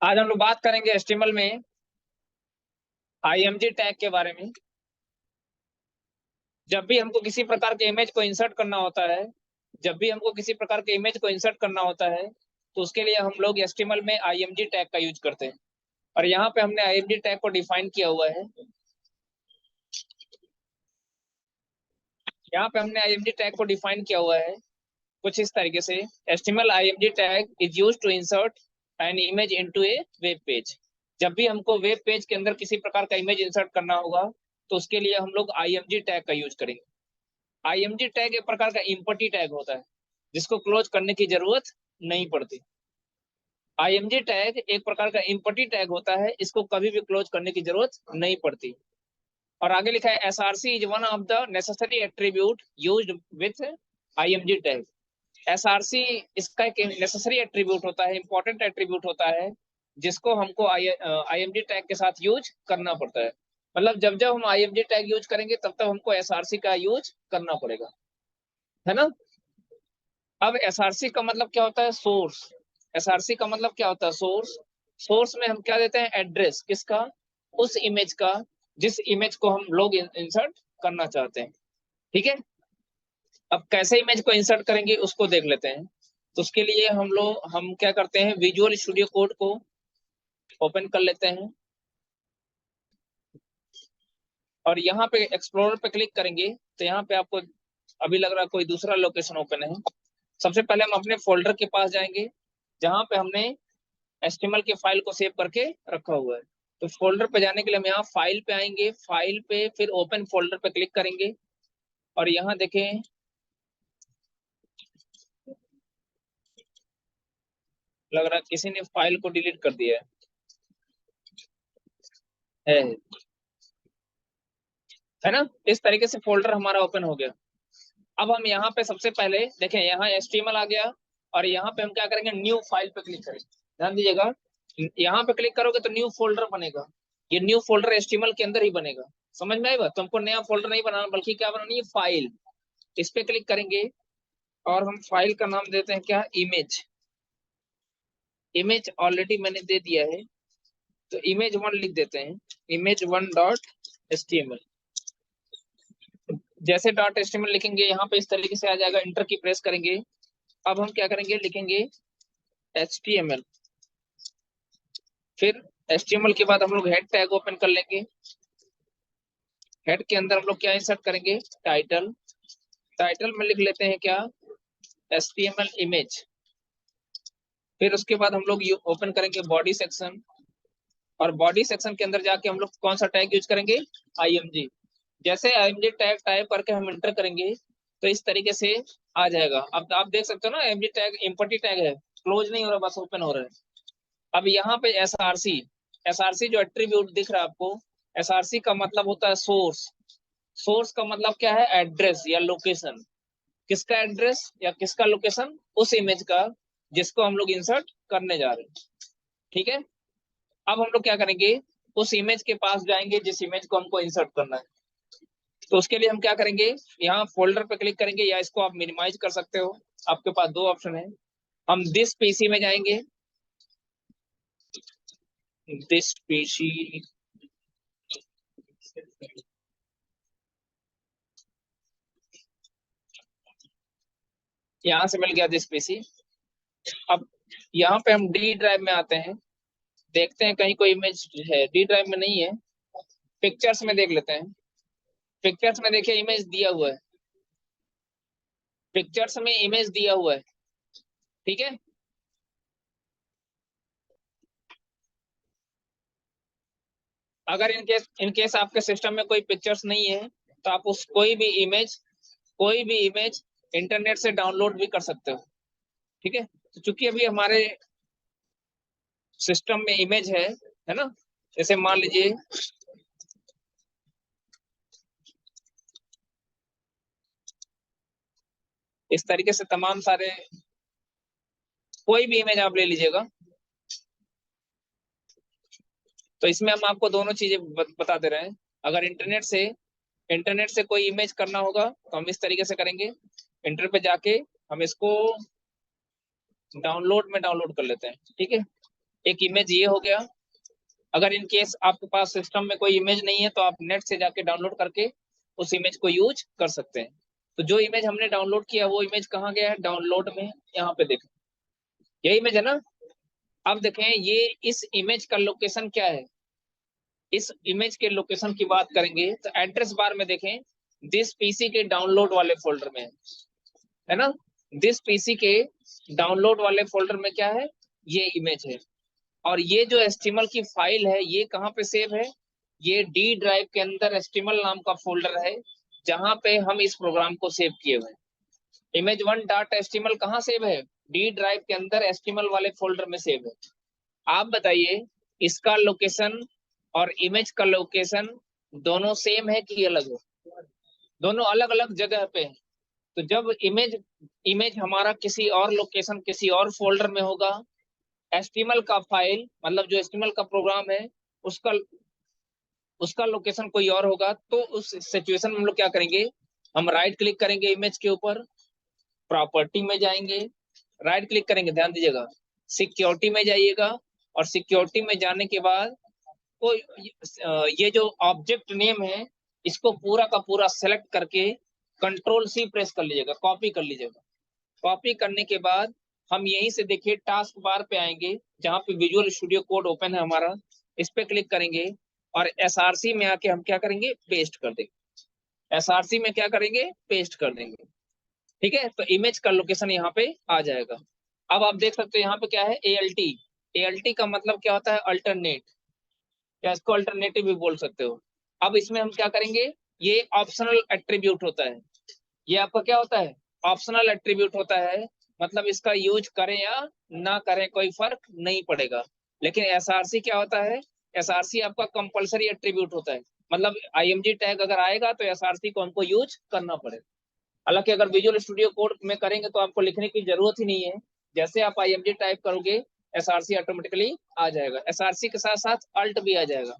आज हम लोग बात करेंगे एचटीएमएल में आईएमजी टैग के बारे में। जब भी हमको किसी प्रकार के इमेज को इंसर्ट करना होता है जब भी हमको किसी प्रकार के इमेज को इंसर्ट करना होता है तो उसके लिए हम लोग एचटीएमएल में आईएमजी टैग का यूज करते हैं। और यहाँ पे हमने आईएमजी टैग को डिफाइन किया हुआ है। यहाँ पे हमने आईएमजी टैग को डिफाइन किया हुआ है कुछ इस तरीके से। HTML IMG tag is used to insert an image into a web page. जब भी हमको वेब पेज के अंदर किसी प्रकार का इमेज इंसर्ट करना होगा तो उसके लिए हम लोग आईएमजी टैग का यूज करेंगे। आईएमजी टैग एक प्रकार का इम्पटी टैग होता है जिसको क्लोज करने की जरूरत नहीं पड़ती। आईएमजी टैग एक प्रकार का इम्पटी टैग होता है, इसको कभी भी क्लोज करने की जरूरत नहीं पड़ती। और आगे लिखा है SRC is one of the necessary attribute used with IMG tag. SRC इसका एक नेसेसरी एट्रीब्यूट होता है, इंपॉर्टेंट एट्रीब्यूट होता है जिसको हमको आईएमजी टैग के साथ यूज करना पड़ता है। मतलब जब जब हम आईएमजी टैग यूज करेंगे तब तब हमको एसआरसी का यूज करना पड़ेगा, है ना। अब एसआरसी का मतलब क्या होता है? सोर्स। एसआरसी का मतलब क्या होता है? सोर्स। सोर्स में हम क्या देते हैं? एड्रेस किसका? उस इमेज का जिस इमेज को हम लोग इंसर्ट करना चाहते हैं। ठीक है। अब कैसे इमेज को इंसर्ट करेंगे उसको देख लेते हैं। तो उसके लिए हम क्या करते हैं, विजुअल स्टूडियो कोड को ओपन कर लेते हैं और यहाँ पे एक्सप्लोरर पे क्लिक करेंगे तो यहाँ पे आपको अभी लग रहा है कोई दूसरा लोकेशन ओपन है। सबसे पहले हम अपने फोल्डर के पास जाएंगे जहाँ पे हमने एचटीएमएल के फाइल को सेव करके रखा हुआ है। तो फोल्डर पे जाने के लिए हम यहाँ फाइल पे आएंगे, फाइल पे फिर ओपन फोल्डर पे क्लिक करेंगे और यहाँ देखें लग रहा है किसी ने फाइल को डिलीट कर दिया है है ना। इस तरीके से फोल्डर हमारा ओपन हो गया। अब हम यहाँ पे सबसे पहले देखें, यहाँ एचटीएमएल आ गया और यहाँ पे हम क्या करेंगे, न्यू फाइल पे क्लिक करेंगे। ध्यान दीजिएगा, यहाँ पे क्लिक करोगे तो न्यू फोल्डर बनेगा। ये न्यू फोल्डर एचटीएमएल के अंदर ही बनेगा। समझ में आएगा? तुमको नया फोल्डर नहीं बनाना बल्कि क्या बनानी है, फाइल। इस पे क्लिक करेंगे और हम फाइल का नाम देते हैं क्या, इमेज। इमेज ऑलरेडी मैंने दे दिया है तो इमेज वन लिख देते हैं, इमेज वन डॉट एचटीएमएल। जैसे डॉट एचटीएमएल लिखेंगे यहाँ पे इस तरीके से आ जाएगा, इंटर की प्रेस करेंगे। अब हम क्या करेंगे, लिखेंगे एचटीएमएल। फिर एचटीएमएल के बाद हम लोग हेड टैग ओपन कर लेंगे। हेड के अंदर हम लोग क्या इंसर्ट करेंगे, टाइटल। टाइटल में लिख लेते हैं क्या, एचटीएमएल इमेज। फिर उसके बाद हम लोग ओपन करेंगे बॉडी सेक्शन और बॉडी सेक्शन के अंदर जाके हम लोग कौन सा टैग यूज करेंगे, आईएमजी। जैसे आईएमजी टैग टाइप करके हम एंटर करेंगे तो इस तरीके से आ जाएगा। अब आप देख सकते हो ना, आईएमजी टैग इम्पोर्टी टैग है, क्लोज नहीं हो रहा, बस ओपन हो रहा है। अब यहाँ पे एसआरसी, एसआरसी जो एट्रीब्यूट दिख रहा है आपको, एसआरसी का मतलब होता है सोर्स। सोर्स का मतलब क्या है, एड्रेस या लोकेशन। किसका एड्रेस या किसका लोकेशन, उस इमेज का जिसको हम लोग इंसर्ट करने जा रहे हैं। ठीक है। अब हम लोग क्या करेंगे, उस इमेज के पास जाएंगे जिस इमेज को हमको इंसर्ट करना है। तो उसके लिए हम क्या करेंगे, यहाँ फोल्डर पे क्लिक करेंगे या इसको आप मिनिमाइज कर सकते हो, आपके पास दो ऑप्शन है। हम दिस पीसी में जाएंगे, दिस पीसी, यहाँ से मिल गया दिस पीसी। अब यहाँ पे हम डी ड्राइव में आते हैं, देखते हैं कहीं कोई इमेज है। डी ड्राइव में नहीं है, पिक्चर्स में देख लेते हैं। पिक्चर्स में देखिए इमेज दिया हुआ है, पिक्चर्स में इमेज दिया हुआ है। ठीक है। अगर इनकेस आपके सिस्टम में कोई पिक्चर्स नहीं है तो आप उस कोई भी इमेज इंटरनेट से डाउनलोड भी कर सकते हो। ठीक है। तो चूंकि अभी हमारे सिस्टम में इमेज है ना, जैसे मान लीजिए इस तरीके से तमाम सारे, कोई भी इमेज आप ले लीजिएगा। तो इसमें हम आपको दोनों चीजें बता दे रहे हैं। अगर इंटरनेट से कोई इमेज करना होगा तो हम इस तरीके से करेंगे, इंटर पे जाके हम इसको डाउनलोड में डाउनलोड कर लेते हैं। ठीक है। एक इमेज ये हो गया। अगर इन केस आपके पास सिस्टम में कोई इमेज नहीं है तो आप नेट से जाके डाउनलोड करके उस इमेज को यूज कर सकते हैं। तो जो इमेज हमने डाउनलोड किया वो इमेज कहाँ गया है, डाउनलोड में, यहाँ पे देखें ये इमेज है ना। अब देखें ये इस इमेज का लोकेशन क्या है। इस इमेज के लोकेशन की बात करेंगे तो एड्रेस बार में देखें दिस पीसी के डाउनलोड वाले फोल्डर में है ना। दिस पीसी के डाउनलोड वाले फोल्डर में क्या है, ये इमेज है। और ये जो एचटीएमएल की फाइल है ये कहाँ पे सेव है, ये डी ड्राइव के अंदर एचटीएमएल नाम का फोल्डर है जहां पे हम इस प्रोग्राम को सेव किए हुए हैं। image1.html कहाँ सेव है, डी ड्राइव के अंदर एचटीएमएल वाले फोल्डर में सेव है। आप बताइए इसका लोकेशन और इमेज का लोकेशन दोनों सेम है कि अलग है, दोनों अलग अलग जगह पे है। तो जब इमेज इमेज हमारा किसी और लोकेशन किसी और फोल्डर में होगा, एचटीएमएल का फाइल मतलब जो एचटीएमएल का प्रोग्राम है उसका उसका लोकेशन कोई और होगा, तो उस सिचुएशन में हम लोग क्या करेंगे, हम राइट क्लिक करेंगे इमेज के ऊपर, प्रॉपर्टी में जाएंगे, राइट क्लिक करेंगे, ध्यान दीजिएगा, सिक्योरिटी में जाइएगा और सिक्योरिटी में जाने के बाद तो ये जो ऑब्जेक्ट नेम है इसको पूरा का पूरा सेलेक्ट करके कंट्रोल सी प्रेस कर लीजिएगा, कॉपी कर लीजिएगा। कॉपी करने के बाद हम यहीं से देखिए टास्क बार पे आएंगे जहाँ पे विजुअल स्टूडियो कोड ओपन है हमारा, इस पे क्लिक करेंगे और एसआरसी में आके हम क्या करेंगे, पेस्ट कर देंगे। एसआरसी में क्या करेंगे, पेस्ट कर देंगे। ठीक है, तो इमेज का लोकेशन यहाँ पे आ जाएगा। अब आप देख सकते हो यहाँ पे क्या है, एएलटी। एएलटी का मतलब क्या होता है, अल्टरनेट, या इसको अल्टरनेटिव भी बोल सकते हो। अब इसमें हम क्या करेंगे, ये ऑप्शनल एट्रीब्यूट होता है। ये आपका क्या होता है, ऑप्शनल एट्रीब्यूट होता है, मतलब इसका यूज करें या ना करें कोई फर्क नहीं पड़ेगा। लेकिन एसआरसी क्या होता है, एसआरसी आपका कंपलसरी एट्रीब्यूट होता है, मतलब आईएमजी टैग अगर आएगा तो एसआरसी को हमको यूज करना पड़ेगा। हालांकि अगर विजुअल स्टूडियो कोड में करेंगे तो आपको लिखने की जरूरत ही नहीं है, जैसे आप आईएमजी टाइप करोगे एसआरसी ऑटोमेटिकली आ जाएगा। एसआरसी के साथ साथ अल्ट भी आ जाएगा।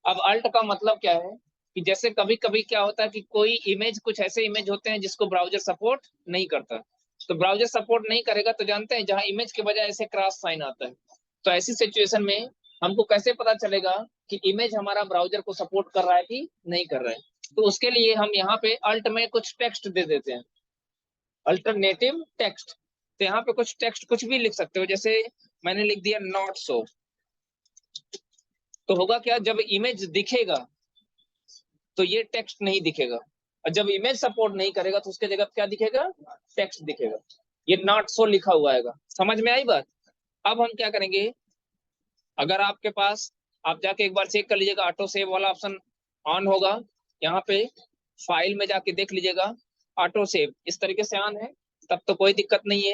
अब अल्ट का मतलब क्या है कि जैसे कभी कभी क्या होता है कि कोई इमेज, कुछ ऐसे इमेज होते हैं जिसको ब्राउजर सपोर्ट नहीं करता, तो ब्राउजर सपोर्ट नहीं करेगा तो जानते हैं जहां इमेज के बजाय ऐसे क्रॉस साइन आता है, तो ऐसी सिचुएशन में हमको कैसे पता चलेगा कि इमेज हमारा ब्राउजर को सपोर्ट कर रहा है कि नहीं कर रहा है। तो उसके लिए हम यहाँ पे अल्ट में कुछ टेक्स्ट दे देते हैं, अल्टरनेटिव टेक्स्ट। तो यहाँ पे कुछ टेक्स्ट कुछ भी लिख सकते हो, जैसे मैंने लिख दिया नॉट सो, तो होगा क्या, जब इमेज दिखेगा तो ये टेक्स्ट नहीं दिखेगा, और जब इमेज सपोर्ट नहीं करेगा तो उसके जगह क्या दिखेगा, टेक्स्ट दिखेगा। ये नॉट सो लिखा हुआ आएगा। समझ में आई बात। अब हम क्या करेंगे, अगर आपके पास, आप जाके एक बार चेक कर लीजिएगा, ऑटो सेव वाला ऑप्शन ऑन होगा, यहाँ पे फाइल में जाके देख लीजिएगा, ऑटो सेव इस तरीके से ऑन है, तब तो कोई दिक्कत नहीं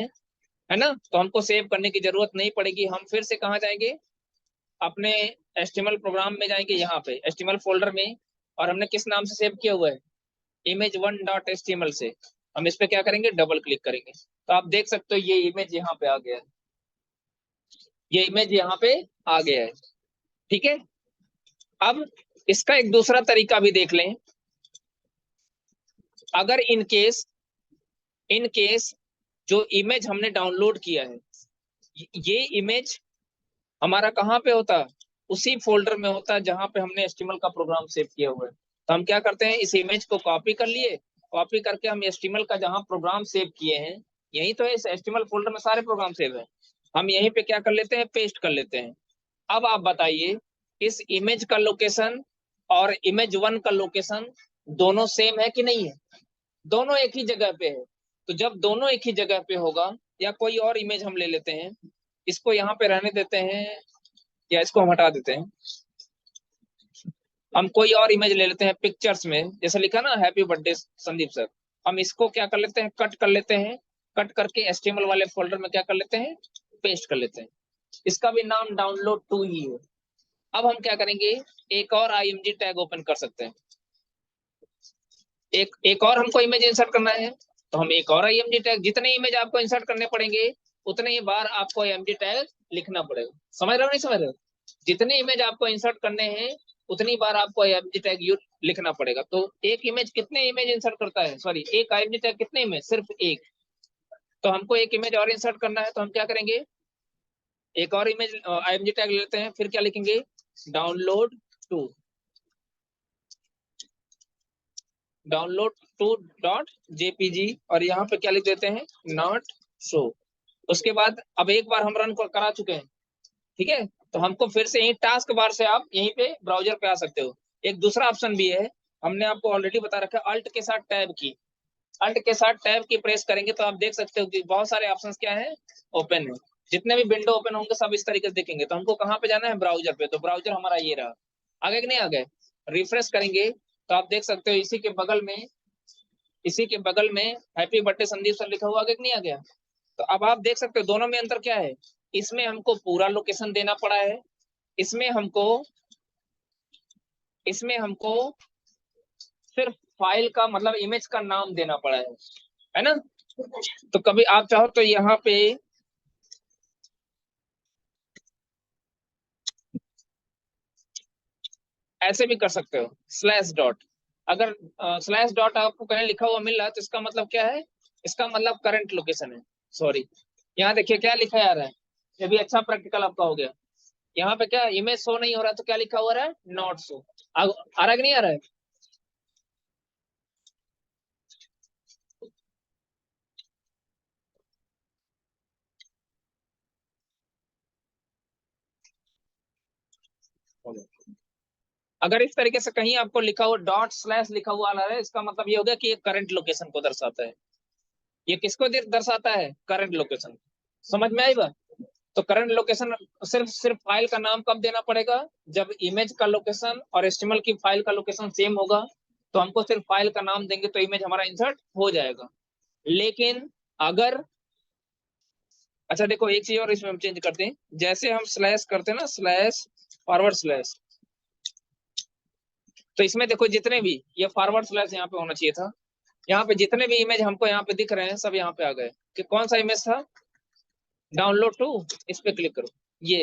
है ना। तो हमको सेव करने की जरूरत नहीं पड़ेगी। हम फिर से कहाँ जाएंगे, अपने एचटीएमएल प्रोग्राम में जाएंगे, यहाँ पे एचटीएमएल फोल्डर में, और हमने किस नाम से सेव किया हुआ है, image1.html से। हम इस पे क्या करेंगे, डबल क्लिक करेंगे, तो आप देख सकते हो ये इमेज यहाँ पे आ गया है, ये इमेज यहाँ पे आ गया है। ठीक है, अब इसका एक दूसरा तरीका भी देख लें। अगर इन केस जो इमेज हमने डाउनलोड किया है ये इमेज हमारा कहाँ पे होता है, उसी फोल्डर में होता है जहां पे हमने एचटीएमएल का प्रोग्राम सेव किया हुआ है। तो हम क्या करते हैं, इस इमेज को कॉपी कर लिए, कॉपी करके हम एचटीएमएल का जहां प्रोग्राम सेव किए हैं, यही तो है, इस एचटीएमएल फोल्डर में सारे प्रोग्राम सेव है, हम यहीं पे क्या कर लेते हैं, पेस्ट कर लेते हैं। अब आप बताइए इस इमेज का लोकेशन और इमेज1 का लोकेशन दोनों सेम है कि नहीं है, दोनों एक ही जगह पे है। तो जब दोनों एक ही जगह पे होगा, या कोई और इमेज हम ले लेते हैं, इसको यहाँ पे रहने देते हैं या इसको हम हटा देते हैं, हम कोई और इमेज ले लेते हैं पिक्चर्स में, जैसे लिखा ना हैप्पी बर्थडे संदीप सर, हम इसको क्या कर लेते हैं, कट कर लेते हैं, कट करके एचटीएमएल वाले फोल्डर में क्या कर लेते हैं, पेस्ट कर लेते हैं। इसका भी नाम डाउनलोड टू ही है। अब हम क्या करेंगे, एक और आईएमजी टैग ओपन कर सकते हैं, एक और हमको इमेज इंसर्ट करना है, तो हम एक और आईएमजी टैग, जितने इमेज आपको इंसर्ट करने पड़ेंगे उतने ही बार आपको आईएमजी टैग लिखना पड़ेगा। समझ रहे हो नहीं समझ रहे हो, जितने इमेज आपको इंसर्ट करने हैं उतनी बार आपको आईएमजी टैग लिखना पड़ेगा। तो एक इमेज कितने इमेज इंसर्ट करता है, सॉरी एक आईएमजी टैग कितने इमेज, सिर्फ एक। तो हमको एक इमेज और इंसर्ट करना है, तो हम क्या करेंगे, एक और इमेज IMG टैग लेते हैं, फिर क्या लिखेंगे, download two, download two dot JPG, और यहाँ पे क्या लिख देते हैं, नॉट शो। उसके बाद अब एक बार हम रन करा चुके हैं, ठीक है, तो हमको फिर से यही टास्क बार से आप यहीं पे ब्राउजर पे आ सकते हो। एक दूसरा ऑप्शन भी है, हमने आपको ऑलरेडी बता रखा है, अल्ट के साथ टैब की, अल्ट के साथ टैब की प्रेस करेंगे तो आप देख सकते हो कि बहुत सारे ऑप्शंस क्या है, ओपन है। जितने भी विंडो ओपन होंगे सब इस तरीके से दिखेंगे। तो हमको कहाँ पे जाना है, ब्राउजर पे, तो ब्राउजर हमारा ये रहा। आगे कि नहीं आ गए, रिफ्रेश करेंगे तो आप देख सकते हो इसी के बगल में, इसी के बगल में हैप्पी बर्थडे संदीप सर लिखा हुआ, आगे कि नहीं आ गया। तो अब आप देख सकते हो दोनों में अंतर क्या है, इसमें हमको पूरा लोकेशन देना पड़ा है, इसमें हमको, इसमें हमको सिर्फ फाइल का मतलब इमेज का नाम देना पड़ा है ना। तो कभी आप चाहो तो यहाँ पे ऐसे भी कर सकते हो, स्लैश डॉट। अगर स्लैश डॉट आपको कहीं लिखा हुआ मिल रहा है तो इसका मतलब क्या है, इसका मतलब करंट लोकेशन है। सॉरी, यहाँ देखिए क्या लिखा जा रहा है, ये भी अच्छा प्रैक्टिकल आपका हो गया। यहाँ पे क्या इमेज शो नहीं हो रहा, तो क्या लिखा हुआ है, नॉट शो। आ रहा है कि नहीं आ रहा है। अगर इस तरीके से कहीं आपको लिखा हुआ डॉट स्लैश लिखा हुआ आ रहा है, इसका मतलब ये हो गया कि ये करंट लोकेशन को दर्शाता है। ये किसको दर्शाता है, करंट लोकेशन। समझ में आई बात। तो करंट लोकेशन सिर्फ सिर्फ फाइल का नाम कब देना पड़ेगा, जब इमेज का लोकेशन और HTML की फाइल का लोकेशन सेम होगा, तो हमको सिर्फ फाइल का नाम देंगे तो इमेज हमारा इंसर्ट हो जाएगा। लेकिन अगर, अच्छा देखो एक चीज और इसमें हम चेंज करते हैं, जैसे हम स्लैश करते हैं ना, स्लैश फॉरवर्ड स्लैश, तो इसमें देखो जितने भी, ये फॉरवर्ड स्लैश यहाँ पे होना चाहिए था, यहाँ पे जितने भी इमेज हमको यहाँ पे दिख रहे हैं सब यहाँ पे आ गए। कि कौन सा इमेज था, डाउनलोड टू, इस पे क्लिक करो। ये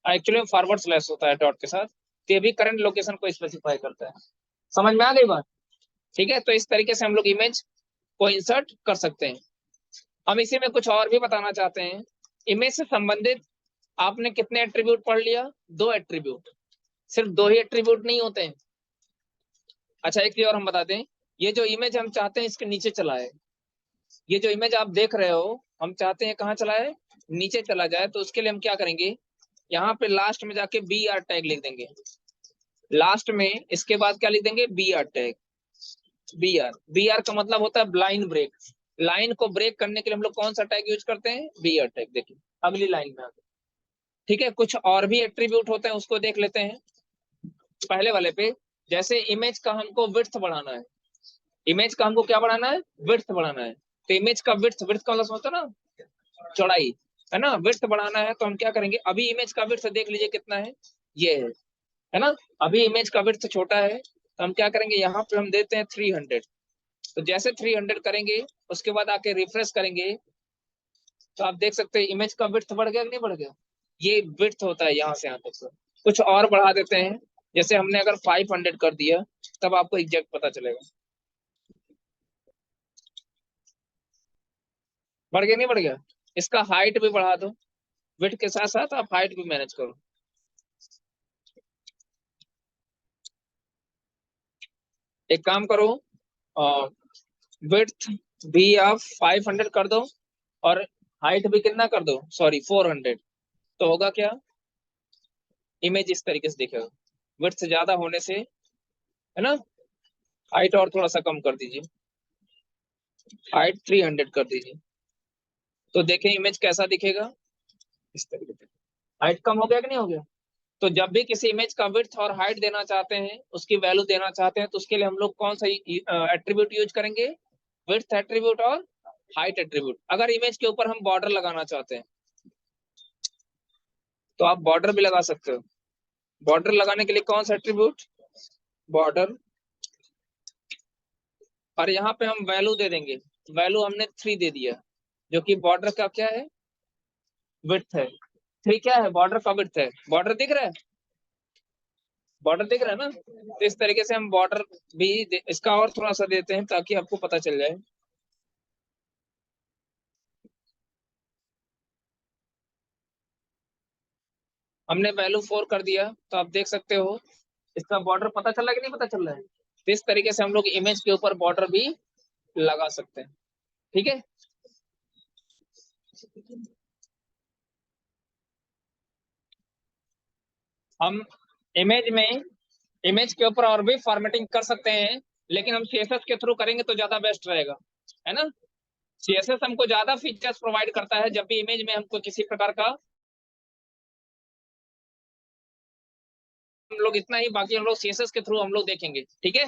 एक्चुअली फॉरवर्ड स्लैश होता है डॉट के साथ, तो ये भी करंट लोकेशन को स्पेसिफाई करता है। समझ में आ गई बात। ठीक है, तो इस तरीके से हम लोग इमेज को इंसर्ट कर सकते हैं। हम इसी में कुछ और भी बताना चाहते हैं। इमेज से संबंधित आपने कितने एट्रीब्यूट पढ़ लिया, 2 एट्रीब्यूट, सिर्फ 2 ही एट्रीब्यूट नहीं होते हैं। अच्छा एक चीज और हम बता दें, ये जो इमेज हम चाहते हैं इसके नीचे चला है, ये जो इमेज आप देख रहे हो हम चाहते हैं कहाँ चला है, नीचे चला जाए, तो उसके लिए हम क्या करेंगे, यहाँ पे लास्ट में जाके BR टैग लिख देंगे, लास्ट में इसके बाद क्या लिख देंगे, BR टैग। BR का मतलब होता है ब्लाइंड ब्रेक, लाइन को ब्रेक करने के लिए हम लोग कौन सा टैग यूज करते हैं, BR टैग। देखिए अगली लाइन में आगे, ठीक है, कुछ और भी एट्रीब्यूट होते हैं उसको देख लेते हैं। पहले वाले पे, जैसे इमेज का हमको विड्थ बढ़ाना है, इमेज का हमको क्या बढ़ाना है, विड्थ बढ़ाना है, तो इमेज का विड्थ, विड्थ का मतलब समझते हो ना, चौड़ाई, है ना, विड्थ बढ़ाना है तो हम क्या करेंगे, अभी इमेज का विड्थ देख लीजिए कितना है, ये है ना, अभी इमेज का विड्थ छोटा है, तो हम क्या करेंगे, यहाँ पे हम देते हैं 300। तो जैसे 300 करेंगे उसके बाद आके रिफ्रेश करेंगे, तो आप देख सकते हैं इमेज का विड्थ बढ़ गया कि नहीं बढ़ गया। ये विड्थ होता है यहाँ से यहाँ तक का। कुछ और बढ़ा देते हैं, जैसे हमने अगर 500 कर दिया, तब आपको एग्जैक्ट पता चलेगा, बढ़ गया नहीं बढ़ गया। इसका हाइट भी बढ़ा दो, विड्थ के साथ साथ आप हाइट भी मैनेज करो। एक काम करो, विड्थ भी आप 500 कर दो, और हाइट भी कितना कर दो, सॉरी 400, तो होगा क्या, इमेज इस तरीके से दिखेगा। विड्थ ज्यादा होने से, है ना, हाइट और थोड़ा सा कम कर दीजिए, हाइट 300 कर दीजिए, तो देखें इमेज कैसा दिखेगा, इस तरीके से। हाइट कम हो गया कि नहीं हो गया। तो जब भी किसी इमेज का विड्थ और हाइट देना चाहते हैं, उसकी वैल्यू देना चाहते हैं, तो उसके लिए हम लोग कौन सा एट्रीब्यूट यूज करेंगे, विड्थ एट्रीब्यूट और हाइट एट्रीब्यूट। अगर इमेज के ऊपर हम बॉर्डर लगाना चाहते हैं तो आप बॉर्डर भी लगा सकते हो। बॉर्डर लगाने के लिए कौन सा एट्रीब्यूट, बॉर्डर, और यहाँ पे हम वैल्यू दे देंगे, वैल्यू हमने 3 दे दिया, जो कि बॉर्डर का क्या है, विड्थ है। 3 क्या है, बॉर्डर का विड्थ है। बॉर्डर दिख रहा है, बॉर्डर दिख रहा है ना, तो इस तरीके से हम बॉर्डर भी इसका और थोड़ा सा देते हैं ताकि आपको पता चल जाए। हमने वैल्यू 4 कर दिया, तो आप देख सकते हो इसका बॉर्डर पता चल रहा है कि नहीं पता चल रहा है। तो इस तरीके से हम लोग इमेज के ऊपर बॉर्डर भी लगा सकते हैं। ठीक है। हम इमेज के ऊपर और भी फॉर्मेटिंग कर सकते हैं, लेकिन हम सीएसएस के थ्रू करेंगे तो ज्यादा बेस्ट रहेगा, है ना। सीएसएस हमको ज्यादा फीचर्स प्रोवाइड करता है, जब भी इमेज में हमको किसी प्रकार का, हम लोग इतना ही, बाकी हम लोग सीएसएस के थ्रू हम लोग देखेंगे। ठीक है।